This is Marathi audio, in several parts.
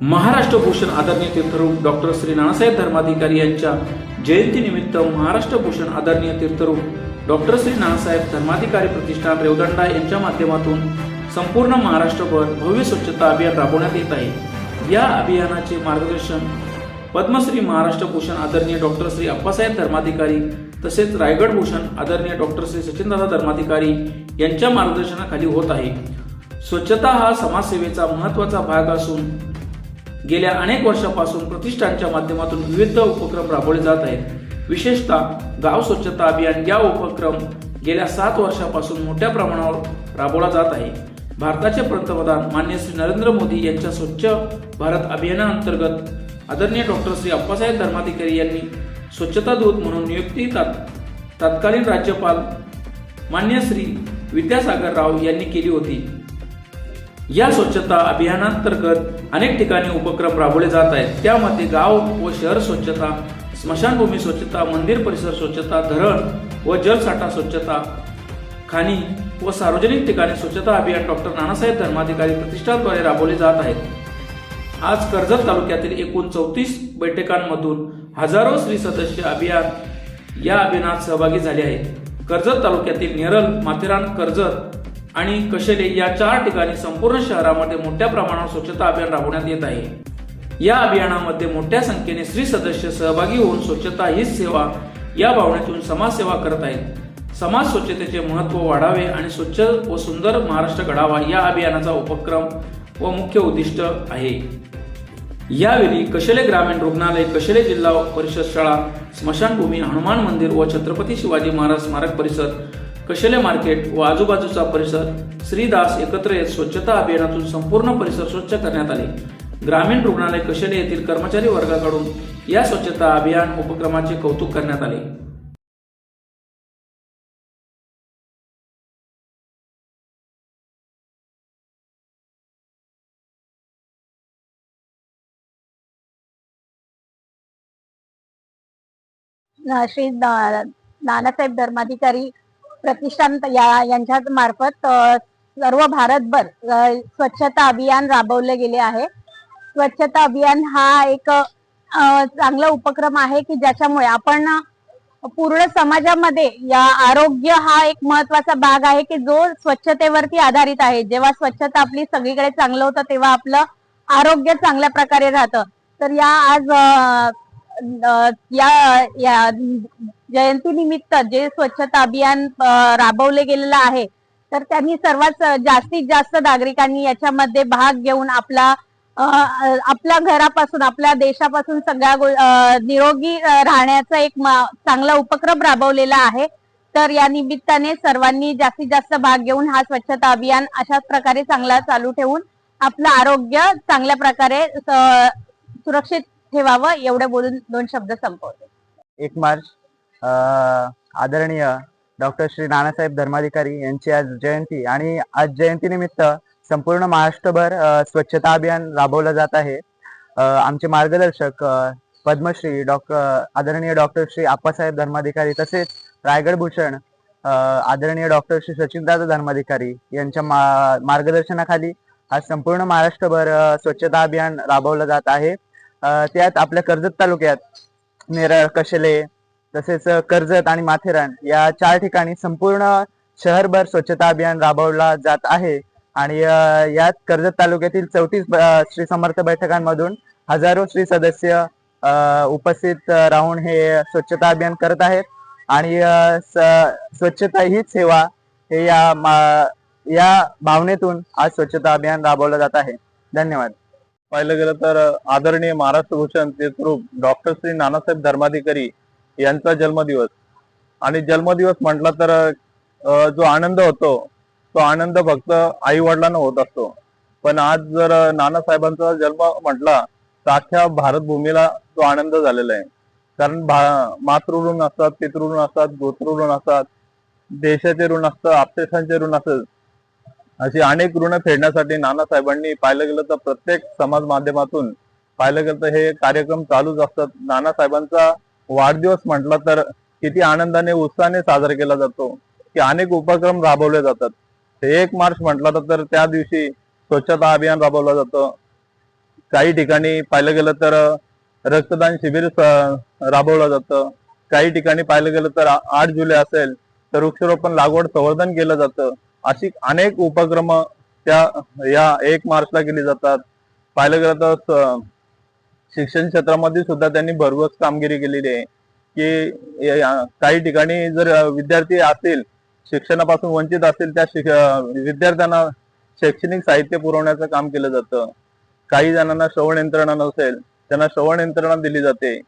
महाराष्ट्र भूषण आदरणीय तीर्थरूप डॉक्टर श्री नानासाहेब धर्माधिकारी यांच्या जयंतीनिमित्त महाराष्ट्र भूषण आदरणीय तीर्थरूप डॉक्टर श्री नानासाहेब धर्माधिकारी प्रतिष्ठान रेवदंडा यांच्या माध्यमातून संपूर्ण महाराष्ट्रभर भव्य स्वच्छता अभियान राबवण्यात येत आहे। या अभियानाचे मार्गदर्शन पद्मश्री महाराष्ट्र भूषण आदरणीय डॉक्टर श्री अप्पासाहेब धर्माधिकारी तसेच रायगड भूषण आदरणीय डॉक्टर श्री सचिनदादा धर्माधिकारी यांच्या मार्गदर्शनाखाली होत आहे। स्वच्छता हा समाजसेवेचा महत्त्वाचा भाग असून गेल्या अनेक वर्षांपासून प्रतिष्ठानच्या माध्यमातून विविध उपक्रम राबवले जात आहेत। विशेषतः गाव स्वच्छता अभियान या उपक्रम गेल्या 7 वर्षांपासून मोठ्या प्रमाणावर राबवला जात आहे। भारताचे पंतप्रधान माननीय श्री नरेंद्र मोदी यांच्या स्वच्छ भारत अभियानाअंतर्गत आदरणीय डॉक्टर श्री अप्पासाहेब धर्माधिकारी यांनी स्वच्छता दूत म्हणून नियुक्ती तत्कालीन राज्यपाल माननीय श्री विद्यासागर राव यांनी केली होती। या स्वच्छता अभियानांतर्गत अनेक ठिकाणी उपक्रम राबवले जात आहेत। त्यामध्ये गाव व शहर स्वच्छता, स्मशानभूमी स्वच्छता, मंदिर परिसर स्वच्छता, धरण व जलसाठा स्वच्छता, खाणी व सार्वजनिक ठिकाणी स्वच्छता अभियान डॉक्टर नानासाहेब धर्माधिकारी प्रतिष्ठानद्वारे राबवले जात आहेत। आज कर्जत तालुक्यातील एकूण 34 बैठकांमधून हजारो स्त्री सदस्य या अभियानात सहभागी झाले आहेत। कर्जत तालुक्यातील नेरळ, माथेरान, कर्जत आणि कशेले या 4 ठिकाणी संपूर्ण शहरामध्ये मोठ्या प्रमाणावर स्वच्छता अभियान राबवण्यात येत आहे। या अभियानामध्ये मोठ्या संख्येने स्त्री सदस्य सहभागी होऊन स्वच्छता हीच सेवा या भावनेतून समाजसेवा करत आहेत। समाज स्वच्छतेचे महत्त्व वाढावे आणि स्वच्छ व सुंदर महाराष्ट्र घडावा या अभियानाचा उपक्रम व मुख्य उद्दिष्ट आहे। यावेळी कशेले ग्रामीण रुग्णालय, कशेले जिल्हा परिषद शाळा, स्मशानभूमी, हनुमान मंदिर व छत्रपती शिवाजी महाराज स्मारक परिसर, कशेले मार्केट व आजूबाजूचा परिसर श्रीदास एकत्र येत स्वच्छता अभियानातून संपूर्ण परिसर स्वच्छ करण्यात आले। ग्रामीण रुग्णालय कशेले येथील कर्मचारी वर्गाकडून या स्वच्छता अभियान उपक्रमाचे कौतुक करण्यात आले। श्री नानासाहेब धर्माधिकारी प्रतिष्ठान यांच्या मार्फत सर्व भारतभर स्वच्छता अभियान राबवले गेले आहे। स्वच्छता अभियान हा एक चांगला उपक्रम आहे की ज्याच्यामुळे आपण पूर्ण समाजामध्ये या आरोग्य हा एक महत्वाचा भाग आहे की जो स्वच्छतेवरती आधारित आहे। जेव्हा स्वच्छता आपली सगळीकडे चांगलं होतं तेव्हा आपलं आरोग्य चांगल्या प्रकारे राहतं। तर या आज या जयंतीनिमित्त जे स्वच्छता अभियान राबवले गेलेलं आहे तर त्यांनी सर्वात जास्तीत जास्त नागरिकांनी याच्यामध्ये भाग घेऊन आपल्या घरापासून आपल्या देशापासून सगळ्या निरोगी राहण्याचा एक चांगला उपक्रम राबवलेला आहे। तर या निमित्ताने सर्वांनी जास्तीत जास्त भाग घेऊन हा स्वच्छता अभियान अशाच प्रकारे चांगला चालू ठेवून आपलं आरोग्य चांगल्या प्रकारे सुरक्षित ठेवावं एवढे बोलून 2 शब्द संपवते। 1 मार्च आदरणीय डॉक्टर श्री नानासाहेब धर्माधिकारी यांची आज जयंती आणि आज जयंतीनिमित्त संपूर्ण महाराष्ट्रभर स्वच्छता अभियान राबवलं जात आहे। आमचे मार्गदर्शक पद्मश्री आदरणीय डॉक्टर श्री अप्पासाहेब धर्माधिकारी तसेच रायगड भूषण आदरणीय डॉक्टर श्री सचिनदादा धर्माधिकारी यांच्या मार्गदर्शनाखाली आज संपूर्ण महाराष्ट्रभर स्वच्छता अभियान राबवलं जात आहे। त्यात आपल्या कर्जत तालुक्यात नेरळ, कशेले तसेच कर्जत आणि माथेरान या 4 ठिकाणी संपूर्ण शहरभर स्वच्छता अभियान राबवला जात आहे। आणि यात कर्जत तालुक्यातील 34 श्री समर्थ बैठकांमधून हजारो श्री सदस्य उपस्थित राहून हे स्वच्छता अभियान करत आहेत। आणि स्वच्छता हीच सेवा हे या भावनेतून आज स्वच्छता अभियान राबवलं जात आहे। धन्यवाद। पाहिलं गेलं तर आदरणीय महाराष्ट्र भूषण तीर्थरूप डॉक्टर श्री नानासाहेब धर्माधिकारी यांचा जन्मदिवस आणि जन्मदिवस म्हटला तर जो आनंद होतो तो आनंद फक्त आई वडिलांना होत असतो। पण आज जर नानासाहेबांचा जन्म म्हटला तर अख्ख्या भारतभूमीला तो आनंद झालेला आहे। कारण मातृऋण असतात, पितृऋण असतात, गोत्रऋण असतात, देशाचे ऋण असतं, आपतेशांचे ऋण असतात, अशी अनेक ऋण फेडण्यासाठी नानासाहेबांनी पाहिलं गेलं तर प्रत्येक समाज माध्यमातून पाहिलं गेलं तर हे कार्यक्रम चालूच असतात। नानासाहेबांचा वाढदिवस म्हटला तर किती आनंदाने उत्साहाने साजरा केला जातो की अनेक उपक्रम राबवले जातात। 1 मार्च म्हटलं तर त्या दिवशी स्वच्छता अभियान राबवलं जातं। काही ठिकाणी पाहिलं गेलं तर रक्तदान शिबिर राबवलं जातं. काही ठिकाणी पाहिलं गेलं तर 8 जुलै असेल तर वृक्षारोपण लागवड संवर्धन केलं जातं. अशी अनेक उपक्रम त्या या 1 मार्चला केली जातात. पाहिलं गेलं तर शिक्षण क्षेत्रामध्ये सुद्धा त्यांनी भरघोस कामगिरी केलेली आहे की काही ठिकाणी जर विद्यार्थी असतील शिक्षणापासून वंचित असतील त्या विद्यार्थ्यांना शैक्षणिक साहित्य पुरवण्याचं काम केलं जातं. काही जणांना श्रवण यंत्रणा नसेल त्यांना श्रवण यंत्रणा दिली जाते.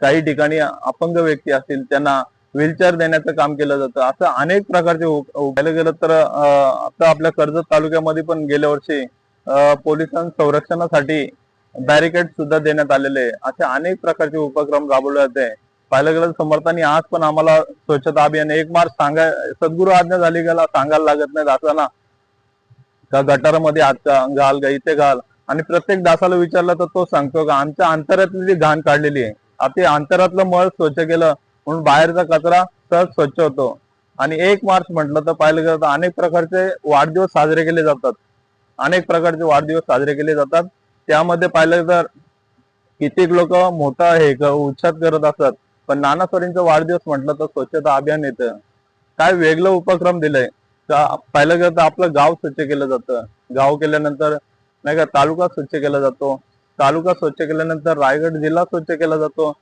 काही ठिकाणी अपंग व्यक्ती असतील त्यांना व्हीलचेअर देण्याचं काम केलं जातं. असं अनेक प्रकारचे पाहिलं गेलं तर आता आपल्या कर्जत तालुक्यामध्ये पण गेल्या वर्षी पोलिसांच्या संरक्षणासाठी बॅरिकेड सुद्धा देण्यात आलेले आहे. असे अनेक प्रकारचे उपक्रम राबवले जाते. पाहिलं गेलं समर्थांनी आज पण आम्हाला स्वच्छता अभियान 1 मार्च सद्गुरू आज्ञा झाली गेला सांगायला लागत नाही दासांना का गटारामध्ये हात घाल का इथे घाल आणि प्रत्येक दासाला विचारलं तर तो सांगतो का आमच्या अंतरातली जी घाण काढलेली आहे आता अंतरातलं मळ स्वच्छ केलं म्हणून बाहेरचा कचरा सहज स्वच्छ होतो. आणि 1 मार्च म्हटलं तर पाहिलं गेलं तर अनेक प्रकारचे वाढदिवस साजरे केले जातात. अनेक प्रकारचे वाढदिवस साजरे केले जातात. त्यामध्ये पाहिलं तर कित्येक लोक मोठा उत्साह करत असतात. पण नाना सरींचा वाढदिवस म्हटलं तर स्वच्छता अभियान येतं. काय वेगळं उपक्रम दिलंय का पाहिलं गेलं तर आपलं गाव स्वच्छ केलं जातं. गाव केल्यानंतर नाही का तालुका स्वच्छ केला जातो. तालुका स्वच्छ केल्यानंतर रायगड जिल्हा स्वच्छ केला जातो.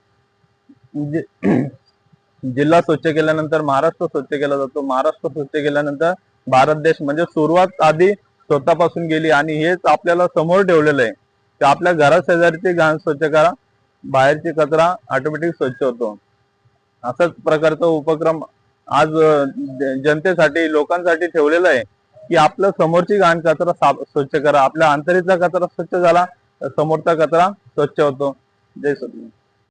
जिल्हा स्वच्छ केल्यानंतर महाराष्ट्र स्वच्छ केला जातो. महाराष्ट्र स्वच्छ केल्यानंतर भारत देश म्हणजे सुरुवात आधी स्वतःपासून गेली आणि हेच आपल्याला समोर ठेवलेलं आहे की आपल्या घरा शेजारची घाण स्वच्छ करा बाहेरची कचरा ऑटोमॅटिक स्वच्छ होतो. असाच प्रकारचा उपक्रम आज जनतेसाठी लोकांसाठी ठेवलेला आहे की आपल्या समोरची घाण कचरा स्वच्छ करा. आपल्या अंतरीचा कचरा स्वच्छ झाला समोरचा कचरा स्वच्छ होतो. जय सद्गुरू.